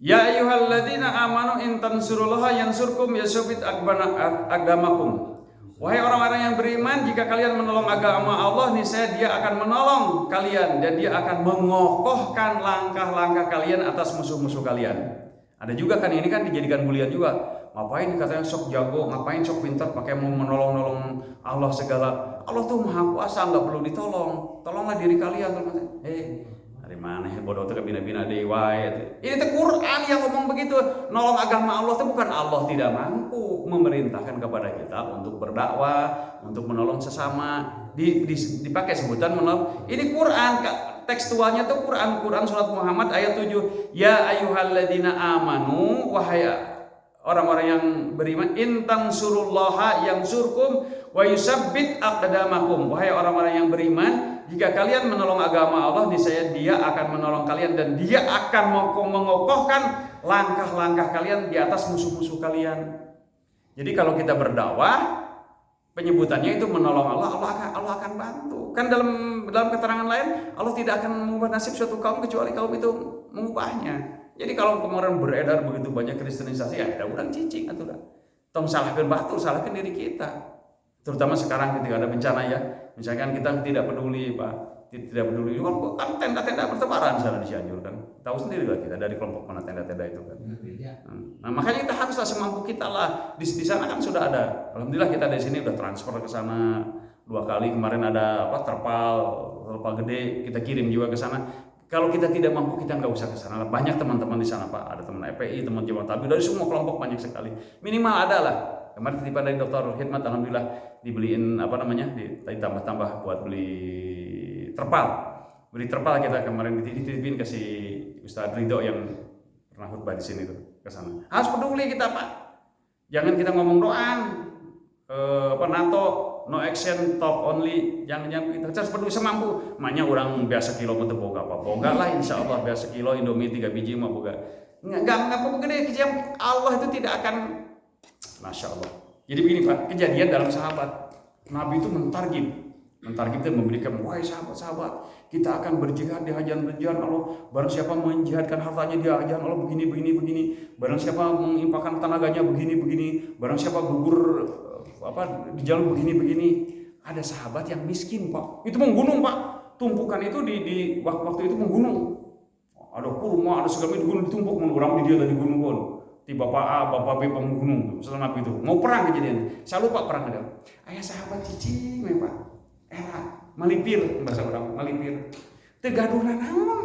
Ya ayyuhalladzina amanu in tansurullaha yansurkum yasubit agdamakum. Wahai orang-orang yang beriman, jika kalian menolong agama Allah, niscaya Dia akan menolong kalian dan Dia akan mengokohkan langkah-langkah kalian atas musuh-musuh kalian. Ada juga kan ini kan dijadikan bulian juga. Ngapain katanya sok jago, ngapain sok pintar pakai mau menolong Allah segala. Allah tuh maha kuasa, nggak perlu ditolong. Tolonglah diri kalian. Dari mana bodoh tuh bina-bina dewa. Ini tuh Quran yang ngomong begitu. Nolong agama Allah tuh bukan Allah tidak mampu memerintahkan kepada kita untuk berdakwah, untuk menolong sesama. Dipakai sebutan menolong. Ini Quran, tekstualnya tuh Quran surat Muhammad ayat 7. Ya ayyuhalladzina amanu, wahai orang-orang yang beriman, intang surullaha yang surkum wa yusabbit aqdamakum. Wahai orang-orang yang beriman, jika kalian menolong agama Allah, niscaya Dia akan menolong kalian dan Dia akan mengokohkan langkah-langkah kalian di atas musuh-musuh kalian. Jadi kalau kita berdakwah, penyebutannya itu menolong Allah akan bantu. Kan dalam keterangan lain, Allah tidak akan mengubah nasib suatu kaum kecuali kaum itu mengubahnya. Jadi kalau kemarin beredar begitu banyak kristenisasi, ya ada orang cicing atau dah. Tong salahkan batur, salahkan diri kita. Terutama sekarang ketika ada bencana ya, misalkan kita tidak peduli, Pak, tidak peduli, kan tenda-tenda bertebaran sana di Cianjur kan, tahu sendiri lah kita dari kelompok mana tenda-tenda itu kan. Nah makanya kita haruslah semampu kita lah. Di sana kan sudah ada, alhamdulillah kita dari sini udah transfer ke sana 2 kali. Kemarin ada terpal gede kita kirim juga ke sana. Kalau kita tidak mampu kita nggak usah ke sana. Banyak teman-teman di sana, Pak, ada teman FPI, teman Jemaat Tabligh, dari semua kelompok banyak sekali. Minimal ada lah. Kemarin titipan dari Dr. Hidmat, alhamdulillah dibeliin ditambah buat beli terpal kita kemarin dititipin ke si Ustadz Ridho yang pernah khutbah di sini tuh ke sana. Harus peduli kita, Pak. Jangan kita ngomong doang NATO no action talk only, jangan kita harus peduli semampu. Makanya orang biasa kilo mau boga apa boga lah, insyaallah biasa kilo Indomie 3 biji mah boga. Enggak gede kejam. Allah itu tidak akan. Masya Allah. Jadi begini, Pak, kejadian dalam sahabat. Nabi itu mentargib itu memberikan, wahai sahabat-sahabat, kita akan berjihad di jalan Allah. Barang siapa menjihadkan hartanya di jalan Allah begini. Barang siapa mengimpakkan tenaganya begini. Barang siapa gugur di jalan begini. Ada sahabat yang miskin, Pak. Itu menggunung, Pak. Tumpukan itu di waktu itu menggunung. Ada kurma, ada segala macam gunung ditumpuk, orang di dia dari gunung pun. Di Bapak A, Bapak B penggunung setelah Nabi itu mau perang kejadian. Saya lupa perang ada. Ayah sahabat cicing, Pak. Malipir bahasa orang malipir. Tegaduh naon.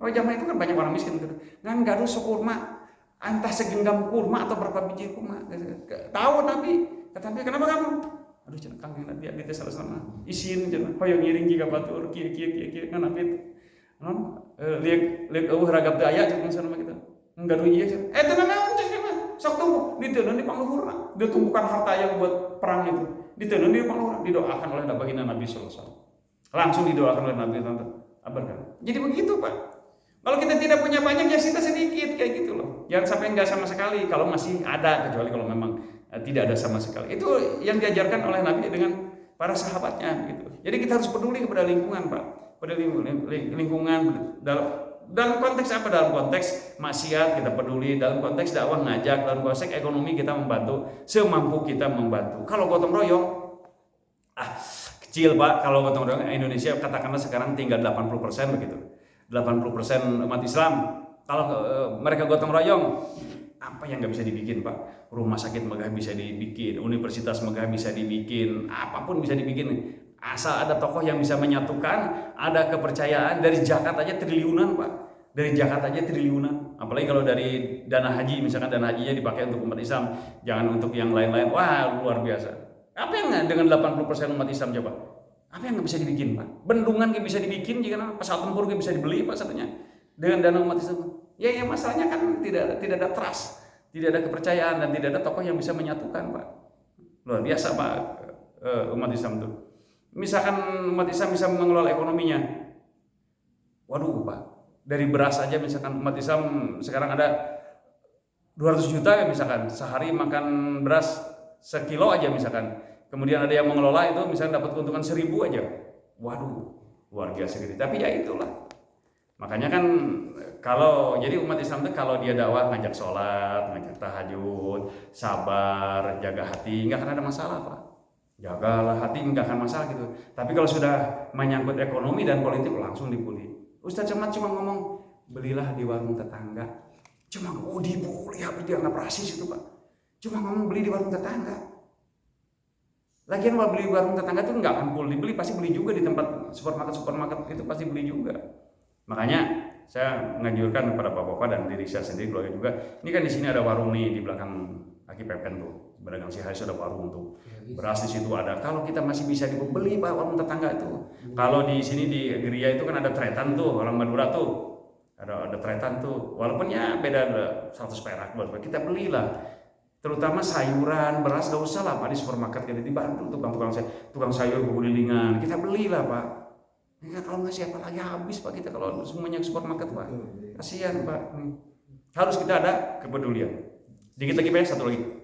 Zaman itu kan banyak orang miskin gitu. Ngan gaduh sekurma, entah segenggam kurma atau berapa biji kurma. Tahu Nabi, kata Nabi, kenapa kamu? Aduh cenah Kang Nabi abdi teh salasana. Isin cenah hoyong ngiring jiga batur kieu kan Nabi. Liek ragap teu aya cenah sana kita. Gaduh ieu cenah. Tenang naon cenah. Sok tunggu diteunun di pangluhurna. Dia tumpukan harta yang buat perang itu. Diteunun di pangluhurna, didoakan oleh baginda Nabi sallallahu alaihi wasallam. Langsung didoakan oleh Nabi tante. Abarkan. Jadi begitu, Pak. Kalau kita tidak punya banyak ya kita sedikit kayak gitu loh. Jangan sampai enggak sama sekali kalau masih ada, kecuali kalau memang tidak ada sama sekali. Itu yang diajarkan oleh Nabi dengan para sahabatnya gitu. Jadi kita harus peduli kepada lingkungan, Pak. Pada lingkungan dalam konteks apa? Dalam konteks maksiat kita peduli, dalam konteks dakwah ngajak, dalam konteks ekonomi kita membantu semampu kita membantu. Kalau gotong royong kecil Pak. Kalau gotong royong Indonesia katakanlah sekarang tinggal 80% begitu. 80% umat Islam. Kalau mereka gotong royong, apa yang nggak bisa dibikin Pak? Rumah sakit megah bisa dibikin, universitas megah bisa dibikin, apapun bisa dibikin. Asal ada tokoh yang bisa menyatukan, ada kepercayaan. Dari zakat aja triliunan Pak. Dari zakat aja triliunan. Apalagi kalau dari dana haji, misalkan dana hajinya dipakai untuk umat Islam, jangan untuk yang lain-lain. Wah, luar biasa. Apa yang dengan 80% umat Islam coba? Apa yang nggak bisa dibikin Pak? Bendungan nggak bisa dibikin, jika pesawat tempur nggak bisa dibeli Pak satunya dengan dana umat Islam. Ya masalahnya kan tidak ada trust, tidak ada kepercayaan, dan tidak ada tokoh yang bisa menyatukan Pak. Luar biasa Pak umat Islam itu. Misalkan umat Islam bisa mengelola ekonominya, waduh Pak, dari beras aja misalkan umat Islam sekarang ada 200 juta ya misalkan, sehari makan beras sekilo aja misalkan, kemudian ada yang mengelola itu misalkan dapat keuntungan 1.000 aja, waduh luar biasa gitu. Tapi ya itulah, makanya kan kalau jadi umat Islam itu kalau dia dakwah ngajak sholat, ngajak tahajud, sabar, jaga hati, nggak akan ada masalah Pak. Jagalah hati, nggak akan masalah gitu. Tapi kalau sudah menyangkut ekonomi dan politik langsung dibully. Ustadz Somad cuma ngomong belilah di warung tetangga. Cuma dibully, habis dianggap rasis itu Pak. Cuma ngomong beli di warung tetangga. Lagian kalau beli di warung tetangga itu nggak akan full dibeli, pasti beli juga di tempat supermarket itu pasti beli juga. Makanya saya menganjurkan kepada bapak-bapak dan diri saya sendiri keluarga juga. Ini kan di sini ada warung nih di belakang Aki Pepen tuh. Pedagang si Haris ada warung tuh. Beras di situ ada. Kalau kita masih bisa dibeli Pak warung tetangga itu. Kalau di sini di Geria itu kan ada tretan tuh, orang Madura tuh. Ada tretan tuh. Walaupun ya beda 100 perak buat kita belilah. Terutama sayuran, beras gak usah lah Pak di supermarket kita dibantu tukang sayur bergulingan. Kita belilah Pak. Ya, kalau nggak siapa lagi habis Pak kita kalau semuanya ke supermarket Pak. Kasihan Pak. Harus kita ada kepedulian. Dikit lagi Pak, satu lagi.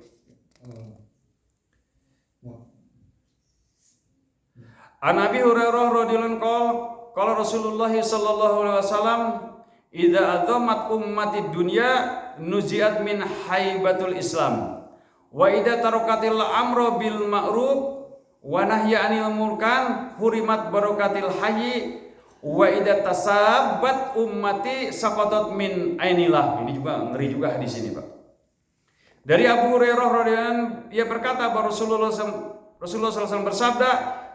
An Abi Hurairah radhiyallahu anhu qala Rasulullah sallallahu alaihi wasallam idza adzamat ummatid dunya nuziat min haibatul Islam wa idza tarakatil amru bil ma'ruf wa nahya 'anil munkar hurimat barakatil hayy wa idza tasabbat ummati saqatat min ainillah. Ini juga ngeri juga hadis ini Pak. Dari Abu Hurairah radhiyallahu anhu dia berkata bahwa Rasulullah SAW bersabda,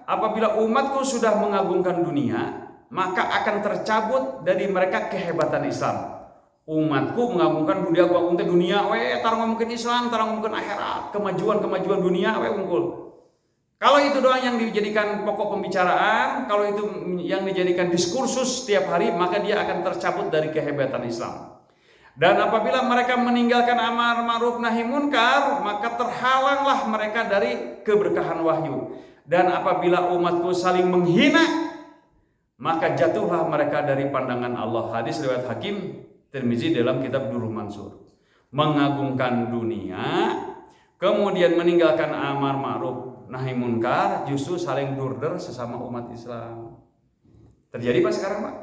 apabila umatku sudah mengagungkan dunia, maka akan tercabut dari mereka kehebatan Islam. Umatku mengagungkan dunia, aku agungkan dunia, tarang ngomongin Islam, tarang ngomongin akhirat, kemajuan dunia, unggul. Kalau itu doang yang dijadikan pokok pembicaraan, kalau itu yang dijadikan diskursus setiap hari, maka dia akan tercabut dari kehebatan Islam. Dan apabila mereka meninggalkan amar ma'ruf nahi munkar, maka terhalanglah mereka dari keberkahan wahyu. Dan apabila umatku saling menghina, maka jatuhlah mereka dari pandangan Allah. Hadis riwayat Hakim Tirmizi dalam kitab Durrul Mansur. Mengagungkan dunia, kemudian meninggalkan amar ma'ruf nahi munkar, justru saling durder sesama umat Islam. Terjadi Pak sekarang Pak?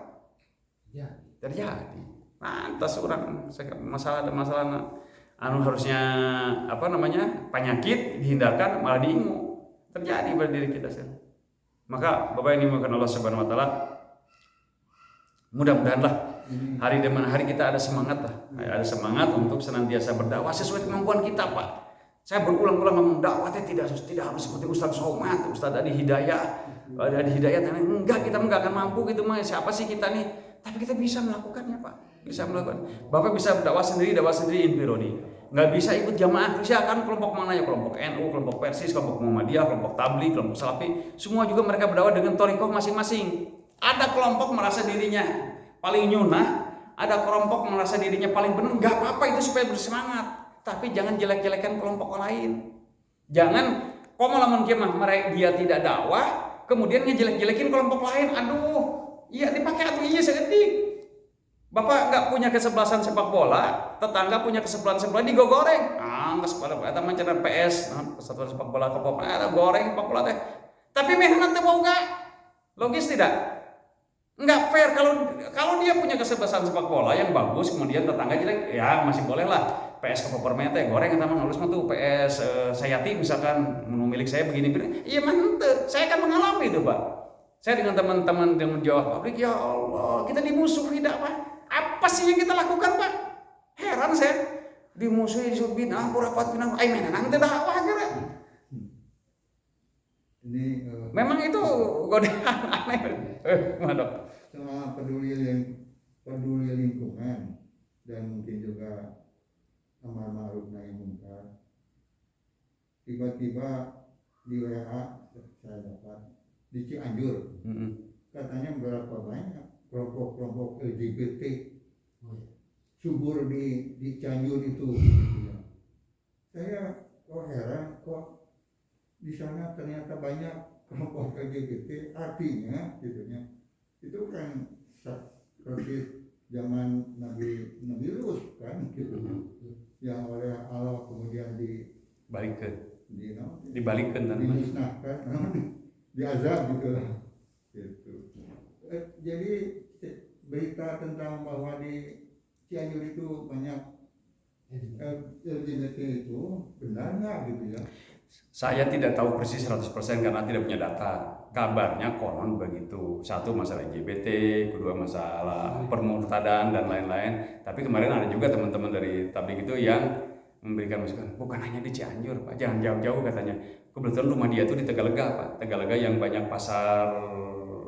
Ya. Terjadi. Lantas orang masalah harusnya penyakit dihindarkan malah diingu. Terjadi pada diri kita sendiri. Maka Bapak ini dimuliakan Allah Subhanahu wa taala, mudah-mudahan lah hari demi hari kita ada semangat lah. Ada semangat untuk senantiasa berdakwah sesuai kemampuan kita, Pak. Saya berulang-ulang ngomong dakwahnya tidak harus seperti Ustaz Somad, Ustaz Adi Hidayat. Enggak, kita enggak akan mampu gitu mah. Siapa sih kita nih? Tapi kita bisa melakukannya, Pak. Bisa melakukan. Bapak bisa dakwah sendiri infironi. Nggak bisa ikut jamaah, silakan kelompok mana ya, kelompok NU, kelompok Persis, kelompok Muhammadiyah, kelompok Tabligh, kelompok Salafi, semua juga mereka berdakwah dengan thariqah masing-masing. Ada kelompok merasa dirinya paling nyunah, ada kelompok merasa dirinya paling benar, nggak apa-apa itu supaya bersemangat. Tapi jangan jelek-jelekan kelompok lain. Jangan komalamun kemah mereka dia tidak dakwah, kemudian ngejelek-jelekin kelompok lain. Aduh, iya dipakai atau iya seketik. Bapak nggak punya kesebelasan sepak bola, tetangga punya kesebelasan sepak bola digoreng. Nggak sepak bola, mancanan PS, persatuan sepak bola Kepop, ada goreng sepak bola teh. Tapi mehanat teh boga, logis tidak? Nggak fair kalau dia punya kesebelasan sepak bola yang bagus, kemudian tetangga jelek, ya masih boleh lah. PS Kepop teh goreng, kita mah halus mah tuh PS Sayati misalkan milik saya begini, iya mantep. saya akan mengalami itu Pak. Saya dengan teman-teman yang menjawab pabrik, ya Allah, kita dimusuhi dakwah. Apa sih yang kita lakukan Pak? Heran saya. Dimusuhi disebut bid'ah, khurafat bid'ah, menan teh dakwah kira. Ini Memang itu godaan aneh. Dok? soal peduli lingkungan dan mungkin juga amar ma'ruf nahi munkar. Tiba-tiba di WA saya dapat di Cianjur, katanya berapa banyak kelompok-kelompok LGBT subur di Cianjur itu. Saya kok heran, kok di sana ternyata banyak kelompok LGBT, artinya gitunya itu kan persis zaman Nabi Lut kan gitu, yang oleh Allah kemudian Dibalikkan dimusnahkan, diazab gitu lah gitu. Jadi berita tentang bahwa di Cianjur itu banyak LGBT itu benar nggak gitu ya? Saya tidak tahu persis 100% karena tidak punya data. Kabarnya konon begitu. Satu masalah LGBT, kedua masalah permurtadan dan lain-lain. Tapi kemarin ada juga teman-teman dari tabligh itu yang memberikan masukan, bukan hanya di Cianjur Pak, jangan jauh-jauh katanya. Kebetulan rumah dia tuh di Tegalega Pak, Tegalega yang banyak pasar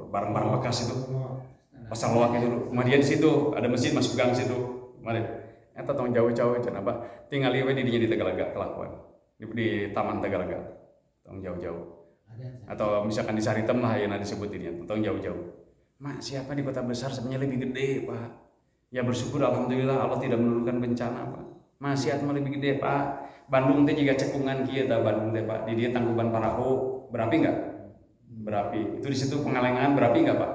barang-barang bekas itu, pasar loak itu, rumah dia di situ, ada masjid masuk gang situ. Mari, eta tong jauh-jauh cenah Pak, tinggal liwe di dinya di Tegalega kelakuan, di Taman Tegalega, tong jauh-jauh. Atau misalkan di Saritem lah yang disebut ini, tong jauh-jauh. Mak, siapa di kota besar sebenarnya lebih gede Pak? Ya bersyukur alhamdulillah Allah tidak menurunkan bencana Pak. Maksiat mah lebih gede Pak. Bandung teh juga cekungan kieu tah Bandung teh Pak. Di dia Tangkuban Parahu berapi enggak? Berapi. Itu di situ Pengalengan berapi enggak Pak?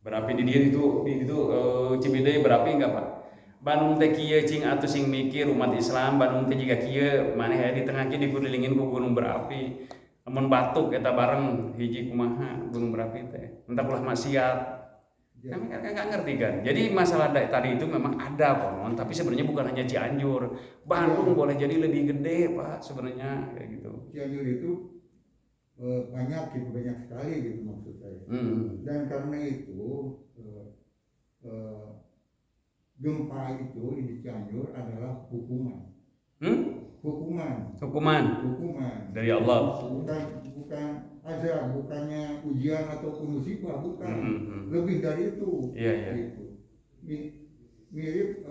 Berapi di dia itu Ciwidey berapi enggak Pak? Bandung teh kieu cing atuh sing mikir umat Islam, Bandung teh juga kieu maneh aya di tengah kieu dikelilingin ku gunung berapi. Lamun batuk eta bareng hiji kumaha gunung berapi teh. Entah ulah maksiat. Kami kan nggak ngerti kan. Jadi masalah tadi itu memang ada konon, tapi sebenarnya bukan hanya Cianjur. Bandung boleh jadi lebih gede Pak sebenarnya kayak gitu. Cianjur itu banyak sekali gitu maksud saya. Dan karena itu gempa itu di Cianjur adalah hukuman. Hukuman Dari Allah. Bukan azab, bukannya ujian ataupun musibah, bukan. Lebih dari itu. Gitu. Mirip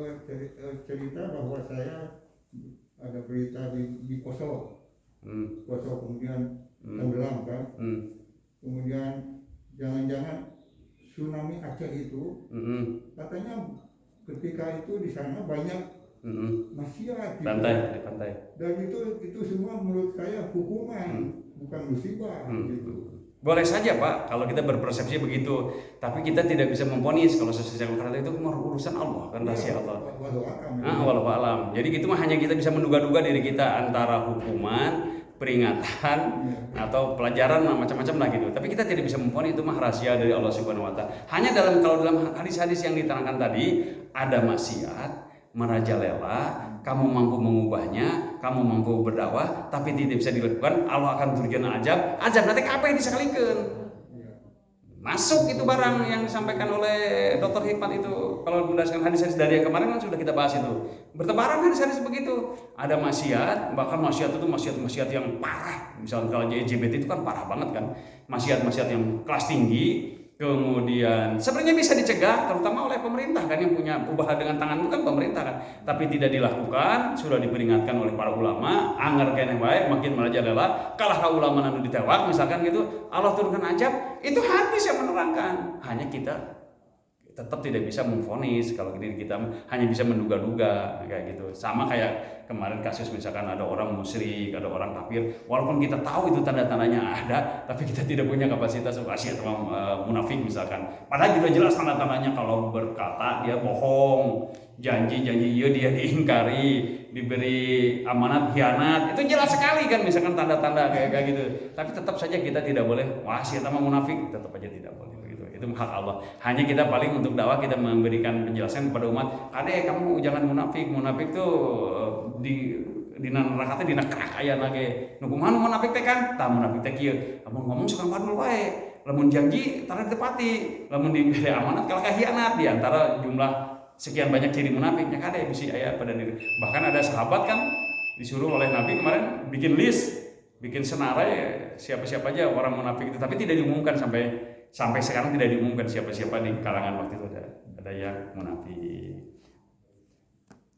cerita bahwa saya ada berita di Poso. Poso kemudian tenggelam kan. Kemudian jangan-jangan tsunami Aceh itu katanya ketika itu di sana banyak maksiat di pantai. Dan itu semua menurut saya hukuman, bukan musibah gitu. Boleh saja Pak kalau kita berpersepsi begitu, tapi kita tidak bisa memvonis kalau sesuatu yang itu urusan Allah kan rahasia Allah. Wallahu alam. Jadi gitu mah hanya kita bisa menduga-duga diri kita antara hukuman, peringatan atau pelajaran macam-macam lah gitu. Tapi kita tidak bisa memvonis itu mah rahasia dari Allah Subhanahu wa taala. Hanya kalau dalam hadis-hadis yang diterangkan tadi ada maksiat merajalela, kamu mampu mengubahnya, kamu mampu berdakwah, tapi tidak bisa dilakukan, Allah akan turunkan azab nanti apa yang disekalikan. Masuk itu barang yang disampaikan oleh Dr. Hikmat itu. Kalau berdasarkan hadis-hadis dari yang kemarin kan sudah kita bahas itu. Bertebaran hadis-hadis begitu. Ada maksiat, bahkan maksiat itu maksiat yang parah. Misalnya kalau LGBT itu kan parah banget kan. Maksiat-maksiat yang kelas tinggi. Kemudian sebenarnya bisa dicegah terutama oleh pemerintah kan, yang punya ubaha dengan tangan itu kan pemerintah kan, tapi tidak dilakukan. Sudah diperingatkan oleh para ulama, anggar keneh bae makin merajalela kalah ka ulama anu ditewak misalkan gitu, Allah turunkan azab. Itu hadis yang menerangkan. Hanya kita tetap tidak bisa memvonis kalau diri kita hanya bisa menduga-duga kayak gitu. Sama kayak kemarin kasus misalkan ada orang musyrik, ada orang kafir, walaupun kita tahu itu tanda-tandanya ada, tapi kita tidak punya kapasitas asyik atau munafik misalkan. Padahal juga jelas tanda-tandanya kalau berkata dia bohong, janji dia diingkari, diberi amanat khianat, itu jelas sekali kan misalkan tanda-tanda kayak gitu. Tapi tetap saja kita tidak boleh wah siapa munafik, tetap aja tidak boleh. Itu hak Allah. Hanya kita paling untuk dakwah kita memberikan penjelasan kepada umat, adek kamu jangan munafik tuh dina neraka teh dina krak aya nage nu kumaha nu munafik teh kan tah munafik teh kieu amun ngomong suka padul wae lamun janji tara ditepati lamun diberi amanat kalah khianat di antara jumlah sekian banyak ciri munafiknya kade bisi aya pada diri bahkan ada sahabat kan disuruh oleh Nabi kemarin bikin list bikin senarai siapa-siapa aja orang munafik itu tapi tidak diumumkan sampai sekarang tidak diumumkan siapa-siapa di kalangan waktu itu ada yang munafik.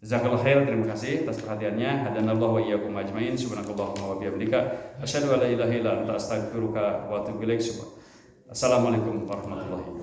Jazakallahu khair, terima kasih atas perhatiannya. Hadanallahu wa iyyakum ajmain. Subhanakallahumma wa bihamdika asyhadu an la ilaha illa anta astaghfiruka wa atubu ilaik. Assalamualaikum warahmatullahi